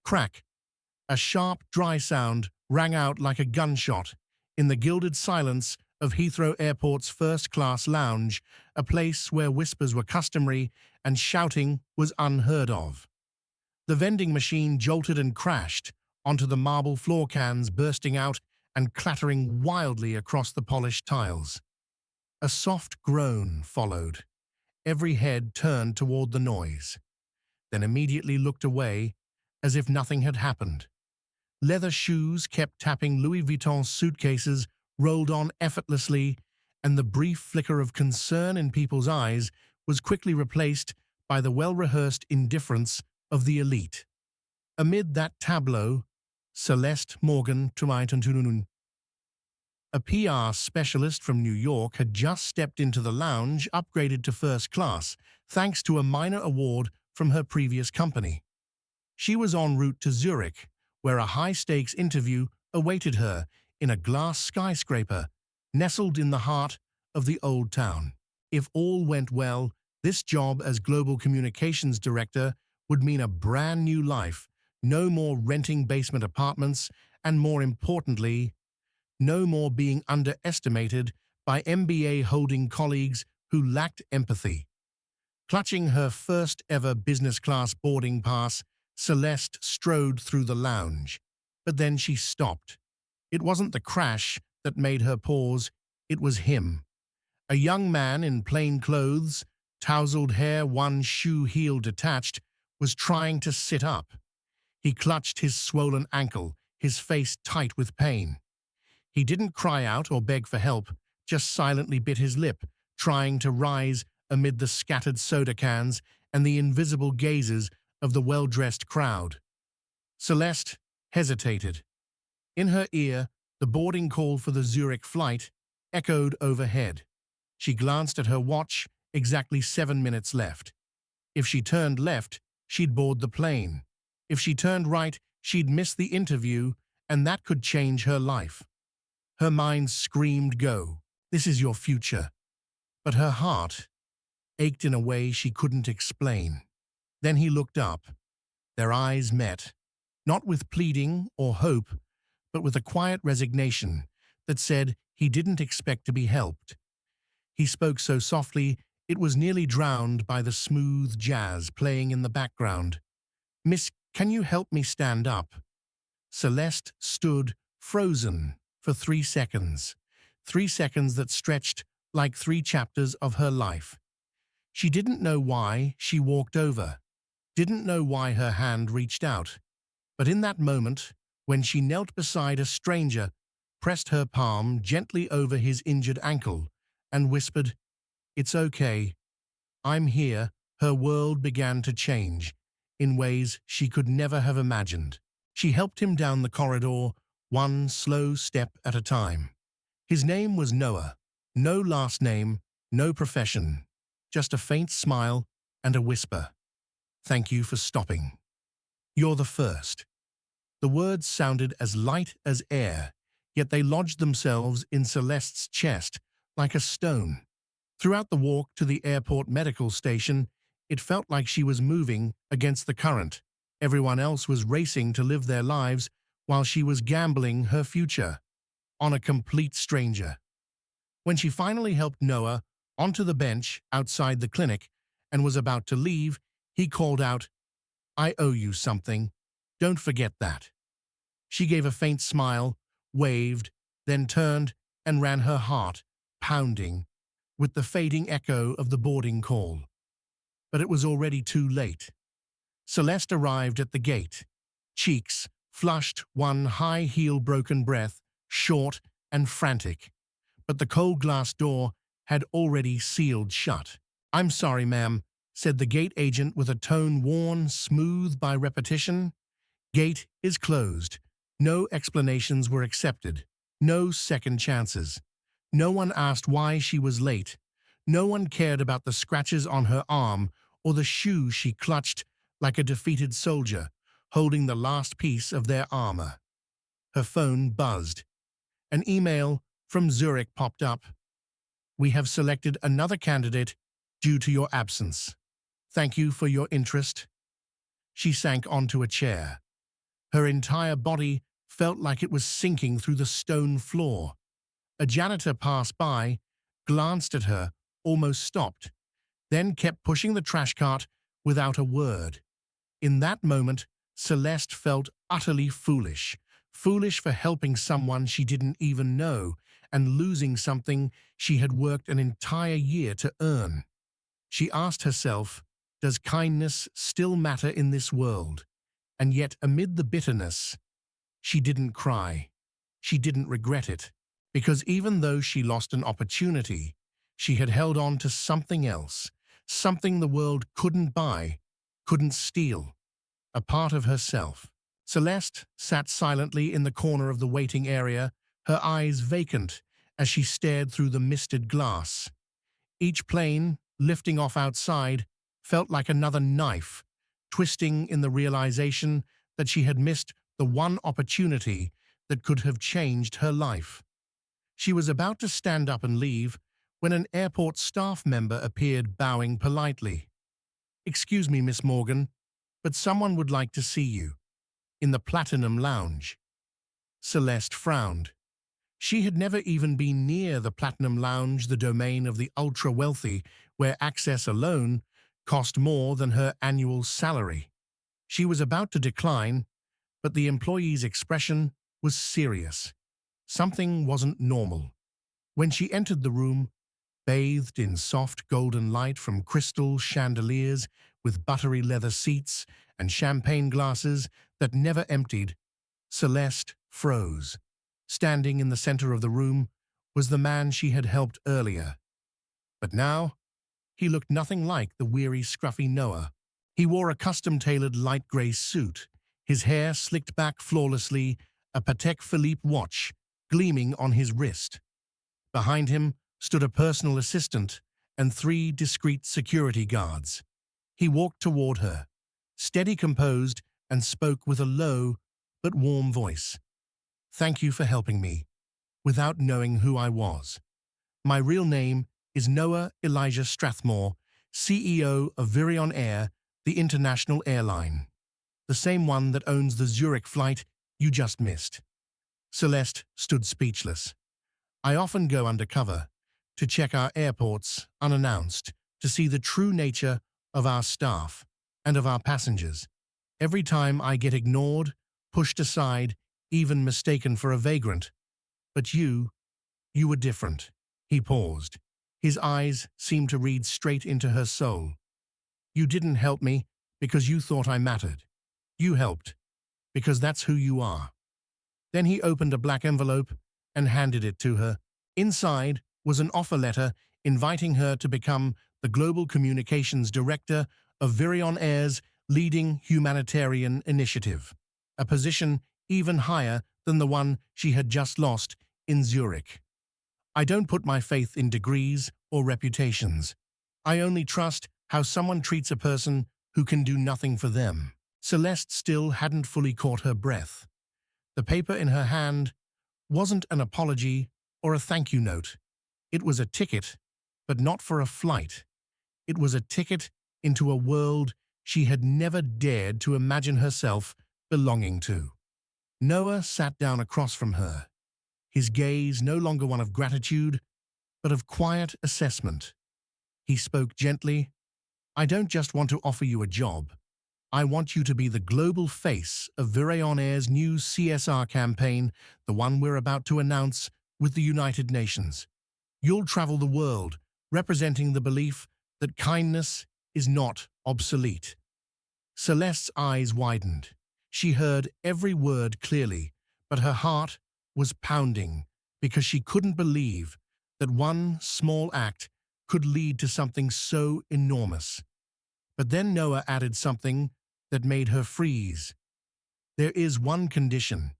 Crack! A sharp, dry sound rang out like a gunshot in the gilded silence of Heathrow Airport's first-class lounge, a place where whispers were customary and shouting was unheard of. The vending machine jolted and crashed onto the marble floor cans, bursting out and clattering wildly across the polished tiles. A soft groan followed. Every head turned toward the noise, then immediately looked away as if nothing had happened. Leather shoes kept tapping Louis Vuitton suitcases, rolled on effortlessly, and the brief flicker of concern in people's eyes was quickly replaced by the well-rehearsed indifference of the elite. Amid that tableau, Celeste Morgan, a PR specialist from New York, had just stepped into the lounge, upgraded to first class, thanks to a minor award from her previous company. She was en route to Zurich, where a high-stakes interview awaited her in a glass skyscraper nestled in the heart of the Old Town. If all went well, this job as Global Communications Director would mean a brand new life, no more renting basement apartments, and more importantly, no more being underestimated by MBA-holding colleagues who lacked empathy. Clutching her first-ever business-class boarding pass, Celeste strode through the lounge. But then she stopped. It wasn't the crash that made her pause, it was him. A young man in plain clothes, tousled hair, one shoe heel detached, was trying to sit up. He clutched his swollen ankle, his face tight with pain. He didn't cry out or beg for help, just silently bit his lip, trying to rise amid the scattered soda cans and the invisible gazes of the well-dressed crowd. Celeste hesitated. In her ear, the boarding call for the Zurich flight echoed overhead. She glanced at her watch, exactly 7 minutes left. If she turned left, she'd board the plane. If she turned right, she'd miss the interview, and that could change her life. Her mind screamed, "Go, this is your future." But her heart ached in a way she couldn't explain. Then he looked up. Their eyes met, not with pleading or hope, but with a quiet resignation that said he didn't expect to be helped. He spoke so softly it was nearly drowned by the smooth jazz playing in the background. "Miss, can you help me stand up?" Celeste stood frozen for 3 seconds. 3 seconds that stretched like 3 chapters of her life. She didn't know why she walked over, didn't know why her hand reached out. But in that moment, when she knelt beside a stranger, pressed her palm gently over his injured ankle, and whispered, "It's okay. I'm here," her world began to change in ways she could never have imagined. She helped him down the corridor, one slow step at a time. His name was Noah. No last name, no profession, just a faint smile and a whisper. "Thank you for stopping. You're the first." The words sounded as light as air, yet they lodged themselves in Celeste's chest like a stone. Throughout the walk to the airport medical station, it felt like she was moving against the current. Everyone else was racing to live their lives while she was gambling her future on a complete stranger. When she finally helped Noah onto the bench outside the clinic and was about to leave, he called out, "I owe you something. Don't forget that." She gave a faint smile, waved, then turned and ran, her heart pounding with the fading echo of the boarding call. But it was already too late. Celeste arrived at the gate, cheeks flushed, one high heel broken breath, short and frantic. But the cold glass door had already sealed shut. "I'm sorry, ma'am," said the gate agent with a tone worn smooth by repetition. "Gate is closed." No explanations were accepted. No second chances. No one asked why she was late. No one cared about the scratches on her arm or the shoe she clutched like a defeated soldier, holding the last piece of their armor. Her phone buzzed. An email from Zurich popped up. "We have selected another candidate due to your absence. Thank you for your interest." She sank onto a chair. Her entire body felt like it was sinking through the stone floor. A janitor passed by, glanced at her, almost stopped, then kept pushing the trash cart without a word. In that moment, Celeste felt utterly foolish. Foolish for helping someone she didn't even know and losing something she had worked an entire year to earn. She asked herself, does kindness still matter in this world? And yet, amid the bitterness, she didn't cry. She didn't regret it, because even though she lost an opportunity, she had held on to something else, something the world couldn't buy, couldn't steal, a part of herself. Celeste sat silently in the corner of the waiting area, her eyes vacant as she stared through the misted glass. Each plane, lifting off outside, felt like another knife, twisting in the realization that she had missed the one opportunity that could have changed her life. She was about to stand up and leave when an airport staff member appeared, bowing politely. "Excuse me, Miss Morgan, but someone would like to see you in the Platinum Lounge." Celeste frowned. She had never even been near the Platinum Lounge, the domain of the ultra-wealthy, where access alone cost more than her annual salary. She was about to decline, but the employee's expression was serious. Something wasn't normal. When she entered the room, bathed in soft golden light from crystal chandeliers with buttery leather seats and champagne glasses that never emptied, Celeste froze. Standing in the center of the room was the man she had helped earlier. But now, he looked nothing like the weary, scruffy Noah. He wore a custom-tailored light gray suit, his hair slicked back flawlessly, a Patek Philippe watch gleaming on his wrist. Behind him stood a personal assistant and 3 discreet security guards. He walked toward her, steady, composed, and spoke with a low but warm voice. "Thank you for helping me, without knowing who I was. My real name is Noah Elijah Strathmore, CEO of Vuitton Air, the international airline. The same one that owns the Zurich flight you just missed." Celeste stood speechless. "I often go undercover, to check our airports unannounced, to see the true nature of our staff and of our passengers. Every time I get ignored, pushed aside, even mistaken for a vagrant. But you were different." He paused. His eyes seemed to read straight into her soul. "You didn't help me because you thought I mattered. You helped because that's who you are." Then he opened a black envelope and handed it to her. Inside was an offer letter inviting her to become the Global Communications Director of Vuitton Air's leading humanitarian initiative, a position even higher than the one she had just lost in Zurich. "I don't put my faith in degrees or reputations. I only trust how someone treats a person who can do nothing for them." Celeste still hadn't fully caught her breath. The paper in her hand wasn't an apology or a thank you note. It was a ticket, but not for a flight. It was a ticket into a world she had never dared to imagine herself belonging to. Noah sat down across from her, his gaze no longer one of gratitude, but of quiet assessment. He spoke gently. "I don't just want to offer you a job. I want you to be the global face of Vuitton Air's new CSR campaign, the one we're about to announce with the United Nations. You'll travel the world, representing the belief that kindness is not obsolete." Celeste's eyes widened. She heard every word clearly, but her heart was pounding because she couldn't believe that one small act could lead to something so enormous. But then Noah added something that made her freeze. "There is one condition.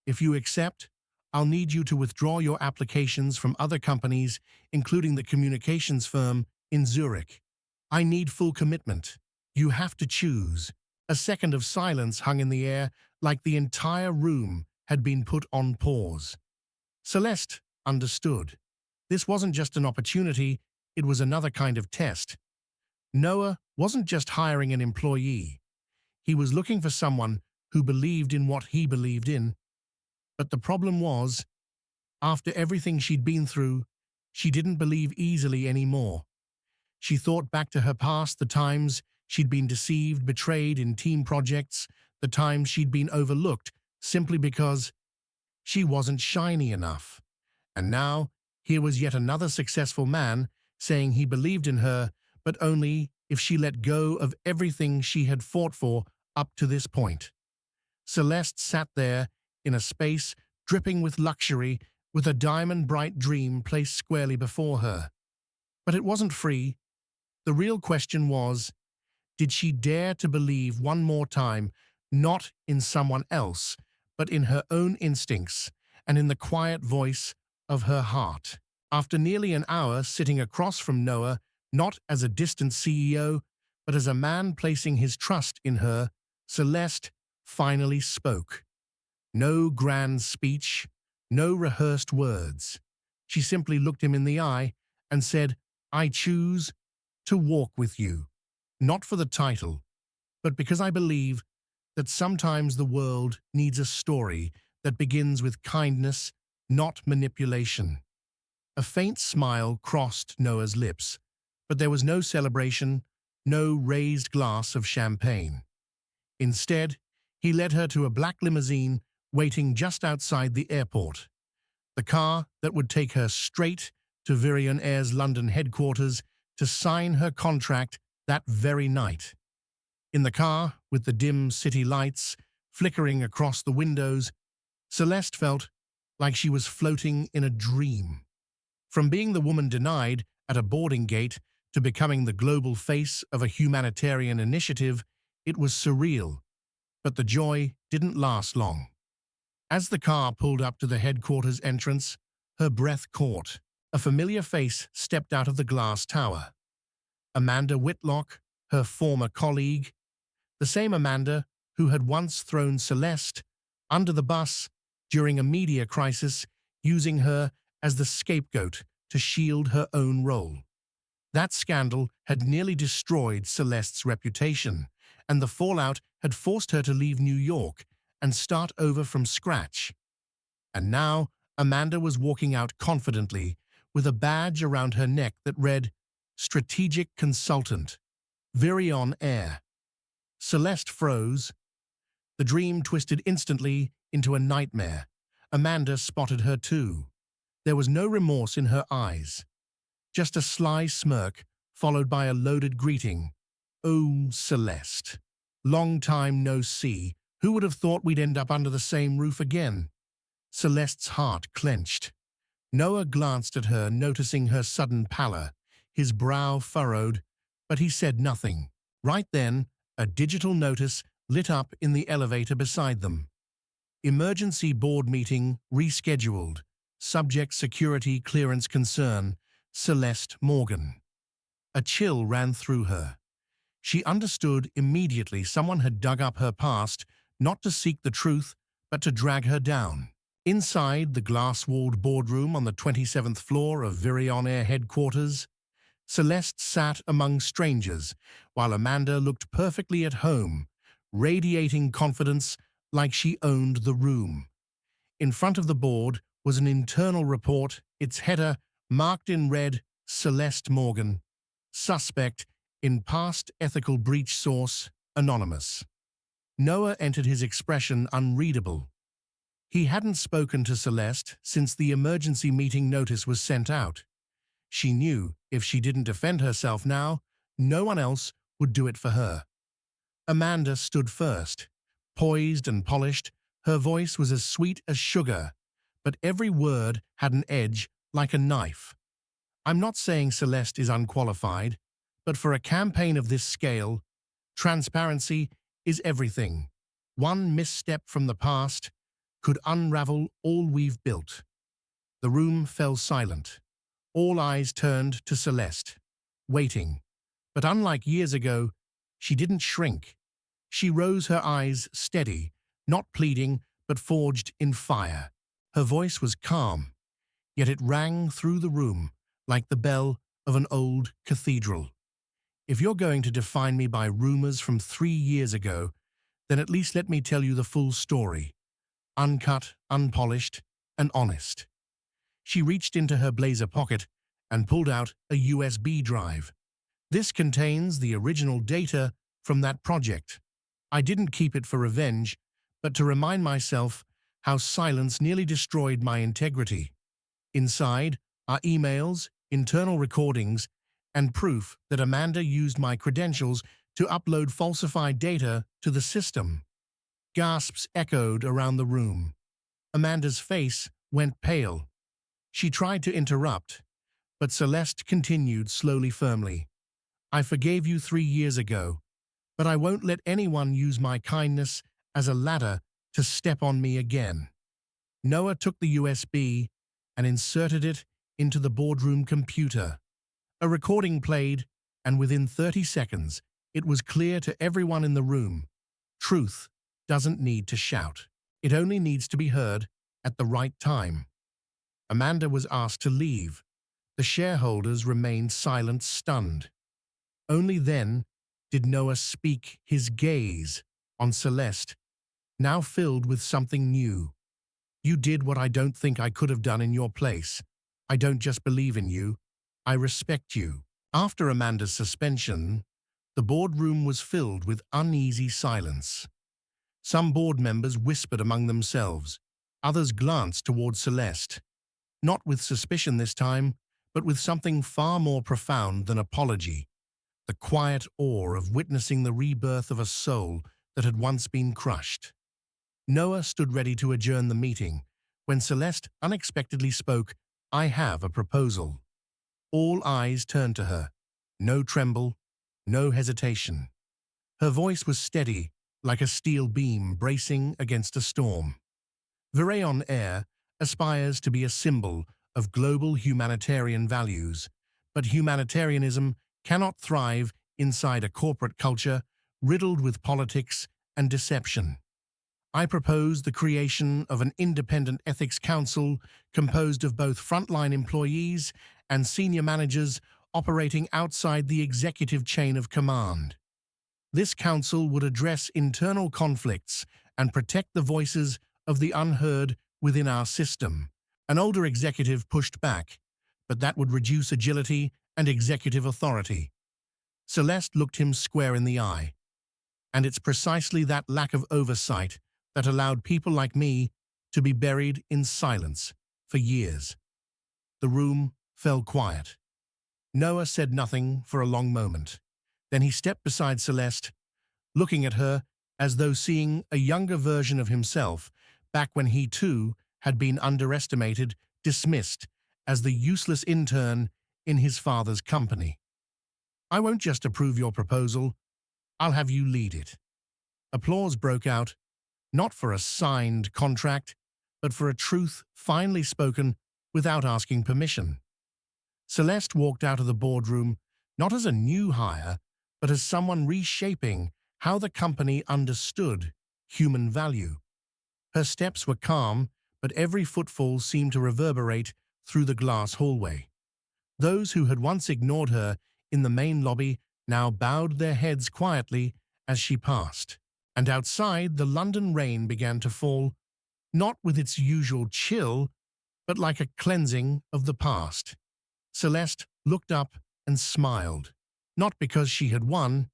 If you accept, I'll need you to withdraw your applications from other companies, including the communications firm in Zurich. I need full commitment. You have to choose." A second of silence hung in the air, like the entire room had been put on pause. Celeste understood. This wasn't just an opportunity, it was another kind of test. Noah wasn't just hiring an employee. He was looking for someone who believed in what he believed in. But the problem was, after everything she'd been through, she didn't believe easily anymore. She thought back to her past, the times she'd been deceived, betrayed in team projects, the times she'd been overlooked simply because she wasn't shiny enough. And now, here was yet another successful man saying he believed in her, but only if she let go of everything she had fought for up to this point. Celeste sat there in a space dripping with luxury, with a diamond-bright dream placed squarely before her. But it wasn't free. The real question was, did she dare to believe one more time, not in someone else, but in her own instincts and in the quiet voice of her heart? After nearly an hour sitting across from Noah, not as a distant CEO, but as a man placing his trust in her, Celeste finally spoke. No grand speech, no rehearsed words. She simply looked him in the eye and said, "I choose to walk with you, not for the title, but because I believe that sometimes the world needs a story that begins with kindness, not manipulation." A faint smile crossed Noah's lips, but there was no celebration, no raised glass of champagne. Instead, he led her to a black limousine waiting just outside the airport, the car that would take her straight to Vuitton Air's London headquarters to sign her contract that very night. In the car, with the dim city lights flickering across the windows, Celeste felt like she was floating in a dream. From being the woman denied at a boarding gate to becoming the global face of a humanitarian initiative, it was surreal, but the joy didn't last long. As the car pulled up to the headquarters entrance, her breath caught. A familiar face stepped out of the glass tower. Amanda Whitlock, her former colleague, the same Amanda who had once thrown Celeste under the bus during a media crisis, using her as the scapegoat to shield her own role. That scandal had nearly destroyed Celeste's reputation, and the fallout had forced her to leave New York and start over from scratch. And now Amanda was walking out confidently, with a badge around her neck that read, "Strategic Consultant, Vuitton Air." Celeste froze. The dream twisted instantly into a nightmare. Amanda spotted her too. There was no remorse in her eyes, just a sly smirk followed by a loaded greeting. "Oh, Celeste. Long time no see. Who would have thought we'd end up under the same roof again?" Celeste's heart clenched. Noah glanced at her, noticing her sudden pallor, his brow furrowed, but he said nothing. Right then, a digital notice lit up in the elevator beside them. "Emergency board meeting rescheduled. Subject security clearance concern, Celeste Morgan." A chill ran through her. She understood immediately someone had dug up her past, not to seek the truth, but to drag her down. Inside the glass-walled boardroom on the 27th floor of Vuitton Air headquarters, Celeste sat among strangers, while Amanda looked perfectly at home, radiating confidence like she owned the room. In front of the board was an internal report, its header marked in red, "Celeste Morgan, suspect in past ethical breach, source anonymous." Noah entered, his expression unreadable. He hadn't spoken to Celeste since the emergency meeting notice was sent out. She knew if she didn't defend herself now, no one else would do it for her. Amanda stood first, poised and polished. Her voice was as sweet as sugar, but every word had an edge like a knife. "I'm not saying Celeste is unqualified, but for a campaign of this scale, transparency is everything. One misstep from the past could unravel all we've built." The room fell silent. All eyes turned to Celeste, waiting. But unlike years ago, she didn't shrink. She rose, her eyes steady, not pleading, but forged in fire. Her voice was calm, yet it rang through the room like the bell of an old cathedral. "If you're going to define me by rumors from 3 years ago, Then at least let me tell you the full story. Uncut, unpolished, and honest. She reached into her blazer pocket and pulled out a USB drive. This contains the original data from that project. I didn't keep it for revenge, but to remind myself how silence nearly destroyed my integrity. Inside are emails, internal recordings, and proof that Amanda used my credentials to upload falsified data to the system. Gasps echoed around the room. Amanda's face went pale. She tried to interrupt, but Celeste continued slowly firmly. I forgave you 3 years ago, but I won't let anyone use my kindness as a ladder to step on me again. Noah took the USB and inserted it into the boardroom computer. A recording played, and within 30 seconds, it was clear to everyone in the room. Truth doesn't need to shout. It only needs to be heard at the right time. Amanda was asked to leave. The shareholders remained silent, stunned. Only then did Noah speak, his gaze on Celeste, now filled with something new. You did what I don't think I could have done in your place. I don't just believe in you, I respect you. After Amanda's suspension, the boardroom was filled with uneasy silence. Some board members whispered among themselves. Others glanced towards Celeste. Not with suspicion this time, but with something far more profound than apology. The quiet awe of witnessing the rebirth of a soul that had once been crushed. Noah stood ready to adjourn the meeting when Celeste unexpectedly spoke, I have a proposal. All eyes turned to her. No tremble, no hesitation. Her voice was steady, like a steel beam bracing against a storm. Vuitton Air aspires to be a symbol of global humanitarian values, but humanitarianism cannot thrive inside a corporate culture riddled with politics and deception. I propose the creation of an independent ethics council composed of both frontline employees and senior managers operating outside the executive chain of command. This council would address internal conflicts and protect the voices of the unheard within our system. An older executive pushed back, but that would reduce agility and executive authority. Celeste looked him square in the eye. And it's precisely that lack of oversight that allowed people like me to be buried in silence for years. The room fell quiet. Noah said nothing for a long moment. Then he stepped beside Celeste, looking at her as though seeing a younger version of himself back when he too had been underestimated, dismissed as the useless intern in his father's company. I won't just approve your proposal, I'll have you lead it. Applause broke out, not for a signed contract, but for a truth finally spoken without asking permission. Celeste walked out of the boardroom not as a new hire, but as someone reshaping how the company understood human value. Her steps were calm, but every footfall seemed to reverberate through the glass hallway. Those who had once ignored her in the main lobby now bowed their heads quietly as she passed. And outside, the London rain began to fall, not with its usual chill, but like a cleansing of the past. Celeste looked up and smiled, not because she had won,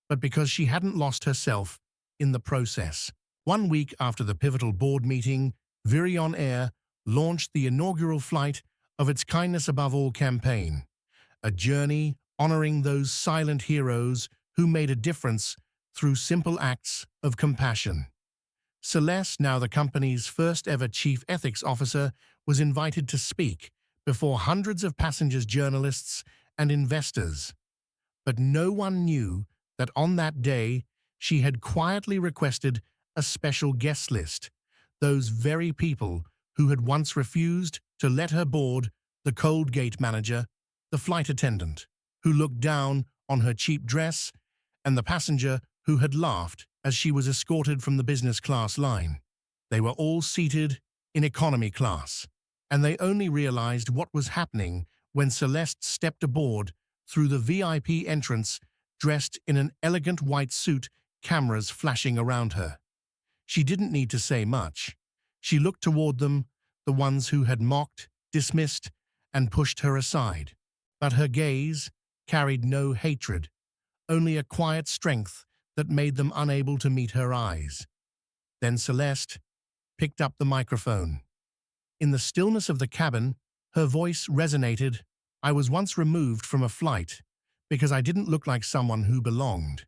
but because she hadn't lost herself in the process. 1 week after the pivotal board meeting, Vuitton Air launched the inaugural flight of its Kindness Above All campaign, a journey honoring those silent heroes who made a difference through simple acts of compassion. Celeste, now the company's first-ever chief ethics officer, was invited to speak before hundreds of passengers, journalists, and investors. But no one knew that on that day she had quietly requested a special guest list, those very people who had once refused to let her board the cold gate manager, the flight attendant who looked down on her cheap dress, and the passenger who had laughed as she was escorted from the business class line. They were all seated in economy class, and they only realized what was happening when Celeste stepped aboard through the VIP entrance dressed in an elegant white suit cameras flashing around her. She didn't need to say much. She looked toward them, the ones who had mocked, dismissed, and pushed her aside. But her gaze carried no hatred, only a quiet strength that made them unable to meet her eyes. Then Celeste picked up the microphone. In the stillness of the cabin, her voice resonated. I was once removed from a flight because I didn't look like someone who belonged.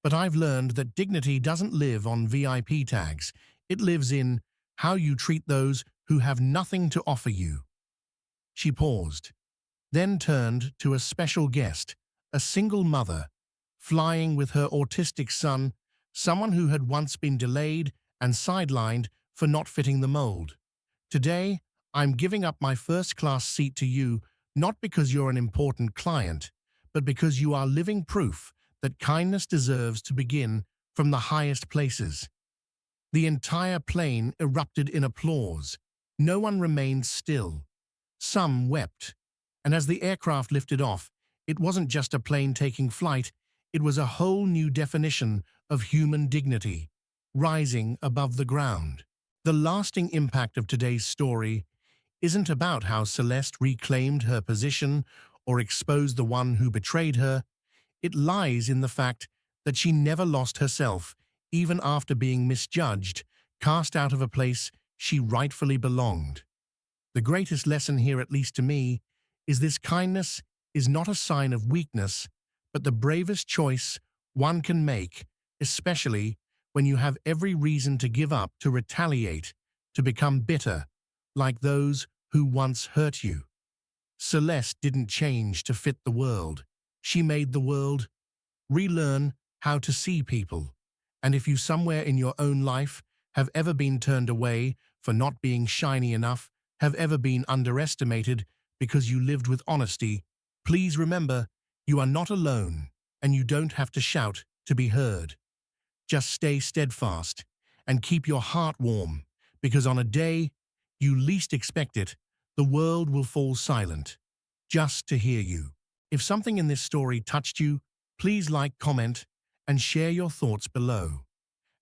But I've learned that dignity doesn't live on VIP tags. It lives in how you treat those who have nothing to offer you. She paused, then turned to a special guest, a single mother, flying with her autistic son, someone who had once been delayed and sidelined for not fitting the mold. Today, I'm giving up my first-class seat to you, not because you're an important client, but because you are living proof that kindness deserves to begin from the highest places. The entire plane erupted in applause. No one remained still. Some wept. And as the aircraft lifted off, it wasn't just a plane taking flight, it was a whole new definition of human dignity, rising above the ground. The lasting impact of today's story isn't about how Celeste reclaimed her position or exposed the one who betrayed her. It lies in the fact that she never lost herself, even after being misjudged, cast out of a place she rightfully belonged. The greatest lesson here, at least to me, is this: kindness is not a sign of weakness, but the bravest choice one can make, especially when you have every reason to give up, to retaliate, to become bitter, like those who once hurt you. Celeste didn't change to fit the world. She made the world relearn how to see people. And if you somewhere in your own life have ever been turned away for not being shiny enough, have ever been underestimated because you lived with honesty, please remember, you are not alone, and you don't have to shout to be heard. Just stay steadfast and keep your heart warm, because on a day you least expect it, the world will fall silent, just to hear you. If something in this story touched you, please like, comment, and share your thoughts below.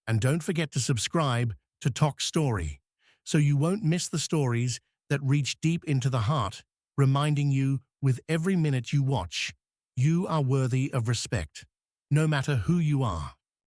And don't forget to subscribe to Toch Story, so you won't miss the stories that reach deep into the heart, reminding you with every minute you watch, you are worthy of respect, no matter who you are.